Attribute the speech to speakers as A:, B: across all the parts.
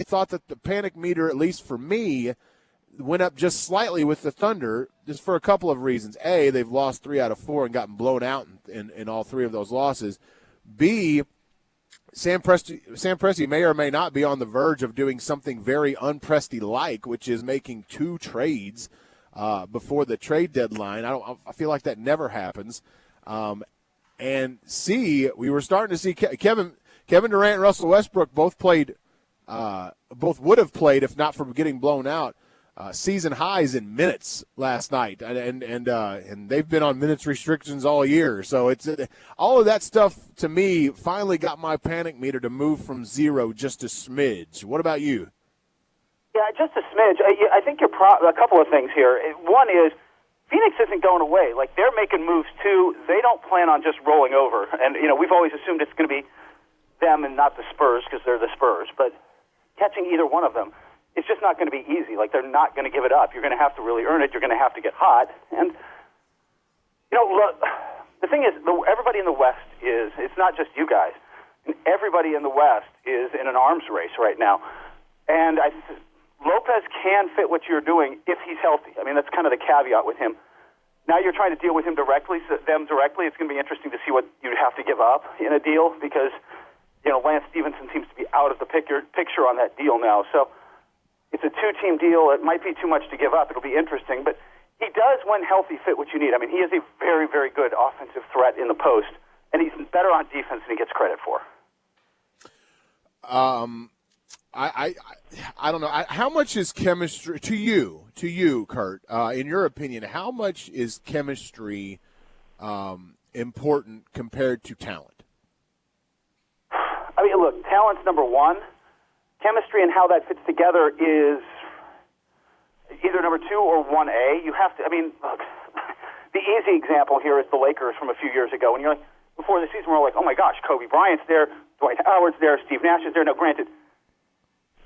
A: thought that the panic meter, at least for me, went up just slightly with the Thunder, just for a couple of reasons. A, they've lost 3 out of 4 and gotten blown out in all 3 of those losses. B, Sam Presti may or may not be on the verge of doing something very un-Presti-like, which is making 2 trades before the trade deadline. I feel like that never happens. And C, we were starting to see Kevin Durant and Russell Westbrook both would have played if not for getting blown out. Season highs in minutes last night, and they've been on minutes restrictions all year. So it's all of that stuff to me finally got my panic meter to move from 0 just a smidge. What about you?
B: Yeah, just a smidge. I think you're a couple of things here. One is Phoenix isn't going away. Like, they're making moves too. They don't plan on just rolling over. And we've always assumed it's going to be them and not the Spurs because they're the Spurs. But catching either one of them, it's just not going to be easy. Like, they're not going to give it up. You're going to have to really earn it. You're going to have to get hot. And, look, the thing is, everybody in the West it's not just you guys. Everybody in the West is in an arms race right now. And Lopez can fit what you're doing if he's healthy. I mean, that's kind of the caveat with him. Now you're trying to deal with him directly, them directly. It's going to be interesting to see what you'd have to give up in a deal because, Lance Stevenson seems to be out of the picture on that deal now. So, it's a 2-team deal. It might be too much to give up. It'll be interesting. But he does, when healthy, fit what you need. I mean, he is a very, very good offensive threat in the post, and he's better on defense than he gets credit for.
A: I don't know. How much is chemistry to you, Kurt? In your opinion, how much is chemistry important compared to talent?
B: I mean, look, talent's number one. Chemistry and how that fits together is either number 2 or 1A. You have to, look, the easy example here is the Lakers from a few years ago. And you're like, before the season, we're all like, oh my gosh, Kobe Bryant's there, Dwight Howard's there, Steve Nash is there. Now, granted,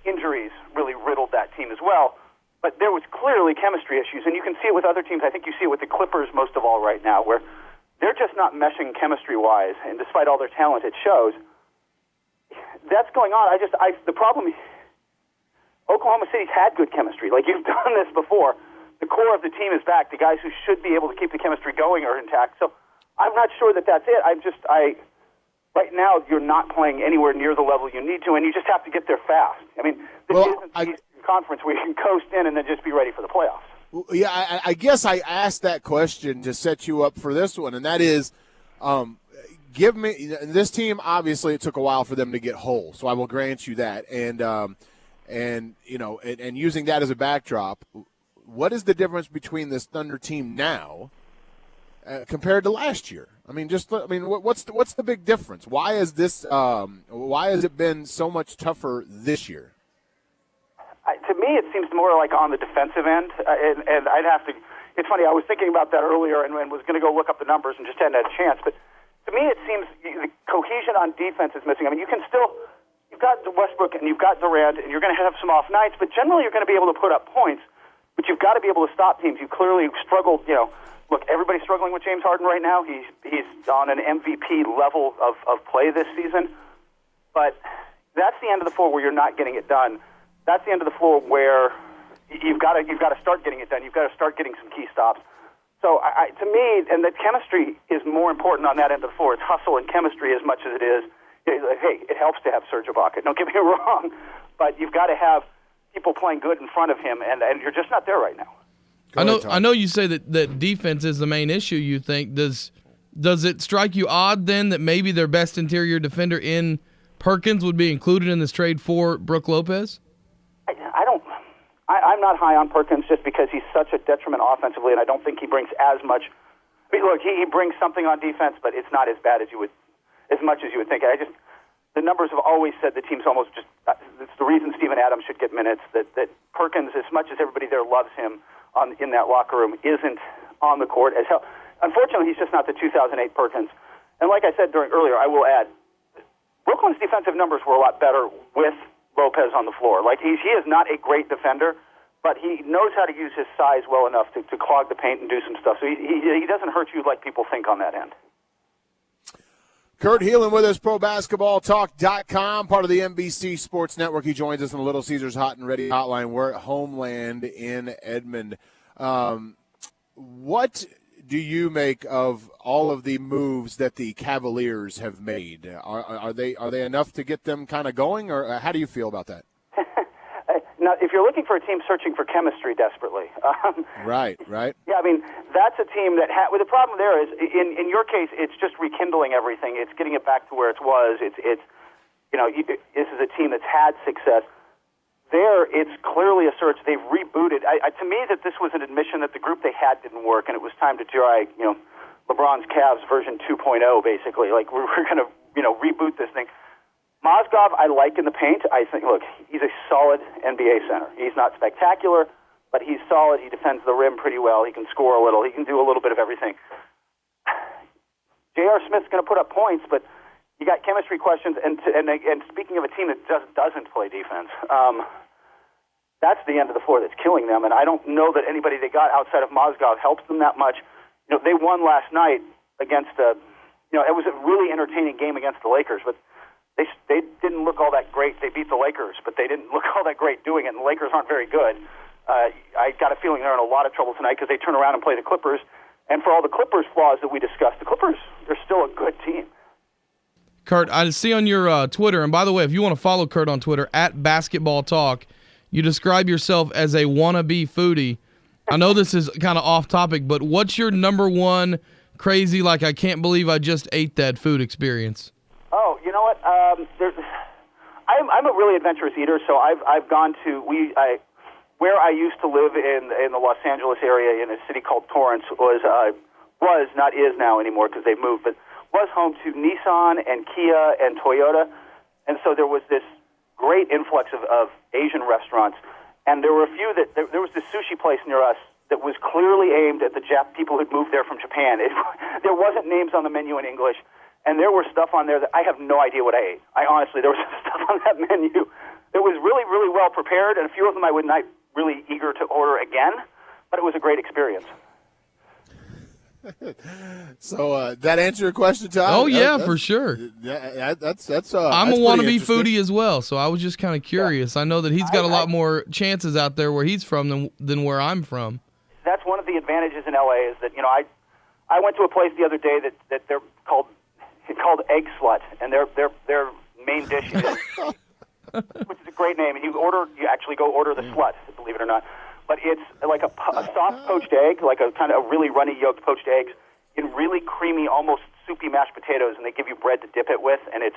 B: injuries really riddled that team as well. But there was clearly chemistry issues, and you can see it with other teams. I think you see it with the Clippers most of all right now, where they're just not meshing chemistry-wise, and despite all their talent, it shows. That's going on. The problem is Oklahoma City's had good chemistry. Like, you've done this before. The core of the team is back. The guys who should be able to keep the chemistry going are intact. So I'm not sure that that's it. Right now, you're not playing anywhere near the level you need to, and you just have to get there fast. I mean, this isn't the Eastern Conference where you can coast in and then just be ready for the playoffs.
A: Well, yeah, I guess I asked that question to set you up for this one, and that is, give me this team. Obviously, it took a while for them to get whole, so I will grant you that. And using that as a backdrop, what is the difference between this Thunder team now compared to last year? What's the big difference? Why is this? Why has it been so much tougher this year?
B: To me, it seems more like on the defensive end, and I'd have to. It's funny. I was thinking about that earlier, and was going to go look up the numbers, and just hadn't had a chance. But to me, it seems the cohesion on defense is missing. I mean, you've got Westbrook and you've got Durant, and you're going to have some off nights, but generally you're going to be able to put up points. But you've got to be able to stop teams. You clearly struggled. Look, everybody's struggling with James Harden right now. He's on an MVP level of play this season. But that's the end of the floor where you're not getting it done. That's the end of the floor where you've got to start getting it done. You've got to start getting some key stops. So to me, and the chemistry is more important on that end of the floor. It's hustle and chemistry as much as it is. Hey, it helps to have Serge Ibaka. Don't get me wrong, but you've got to have people playing good in front of him, and you're just not there right now.
C: I know you say that defense is the main issue, you think. Does it strike you odd then that maybe their best interior defender in Perkins would be included in this trade for Brook Lopez?
B: I'm not high on Perkins just because he's such a detriment offensively, and I don't think he brings as much. Look, he brings something on defense, but it's not as bad as much as you would think. The numbers have always said the team's almost just. It's the reason Steven Adams should get minutes. That Perkins, as much as everybody there loves him in that locker room, isn't on the court as hell. Unfortunately, he's just not the 2008 Perkins. And like I said earlier, I will add, Brooklyn's defensive numbers were a lot better with Lopez on the floor. Like, he is not a great defender, but he knows how to use his size well enough to clog the paint and do some stuff. So he doesn't hurt you like people think on that end.
A: Kurt Helin with us, ProBasketballTalk.com, part of the NBC Sports Network. He joins us on the Little Caesars Hot and Ready Hotline. We're at Homeland in Edmond. What do you make of all of the moves that the Cavaliers have made? Are they enough to get them kind of going, or how do you feel about that?
B: Now, if you're looking for a team searching for chemistry desperately,
A: Right.
B: Yeah, I mean, that's a team that well, the problem there is, in your case, it's just rekindling everything. It's getting it back to where it was. It's this is a team that's had success. There, it's clearly a search. They've rebooted. To me, that this was an admission that the group they had didn't work, and it was time to try, LeBron's Cavs version 2.0, basically. Like, we're going to, reboot this thing. Mozgov, I like in the paint. I think, look, he's a solid NBA center. He's not spectacular, but he's solid. He defends the rim pretty well. He can score a little. He can do a little bit of everything. J.R. Smith's going to put up points, but you got chemistry questions. And speaking of a team that just doesn't play defense, that's the end of the floor that's killing them. And I don't know that anybody they got outside of Mozgov helps them that much. They won last night against it was a really entertaining game against the Lakers, but they didn't look all that great. They beat the Lakers, but they didn't look all that great doing it, and the Lakers aren't very good. I got a feeling they're in a lot of trouble tonight because they turn around and play the Clippers. And for all the Clippers' flaws that we discussed, the Clippers, they're still a good team.
C: Kurt, I see on your Twitter, and by the way, if you want to follow Kurt on Twitter, at Basketball Talk, you describe yourself as a wannabe foodie. I know this is kind of off topic, but what's your number one crazy, like I can't believe I just ate that food experience?
B: Oh, you know what? I'm a really adventurous eater, so I've gone to where I used to live in the Los Angeles area in a city called Torrance was not is now anymore because they've moved, but was home to Nissan and Kia and Toyota, and so there was this great influx of Asian restaurants, and there were a few that there was this sushi place near us that was clearly aimed at the people who'd moved there from Japan. There wasn't names on the menu in English. And there were stuff on there that I have no idea what I ate. Honestly, there was stuff on that menu that was really, really well prepared, and a few of them I was not really eager to order again, but it was a great experience.
A: So that answer your question, Todd?
C: Oh, yeah, for sure.
A: That's
C: I'm a wannabe foodie as well, so I was just kind of curious. Yeah. I know that he's got a lot more chances out there where he's from than where I'm from. That's
B: one of the advantages in L.A. is that, I went to a place the other day that they're called Egg Slut, and their main dish is, which is a great name, and you actually go order the slut, believe it or not. But it's like a soft poached egg, like a kind of a really runny yolked poached eggs in really creamy, almost soupy mashed potatoes, and they give you bread to dip it with, and it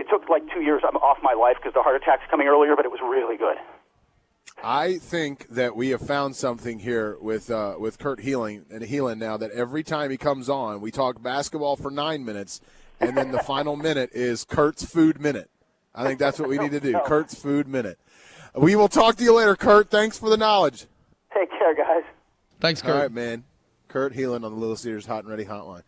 B: took like 2 years off my life because the heart attack's coming earlier, but it was really good.
A: I think that we have found something here with Kurt Helin now, that every time he comes on, we talk basketball for 9 minutes, and then the final minute is Kurt's Food Minute. I think that's what we need to do, Kurt's Food Minute. We will talk to you later, Kurt. Thanks for the knowledge.
B: Take care, guys.
C: Thanks, Kurt.
A: All right, man. Kurt Helin on the Little Caesars Hot and Ready Hotline.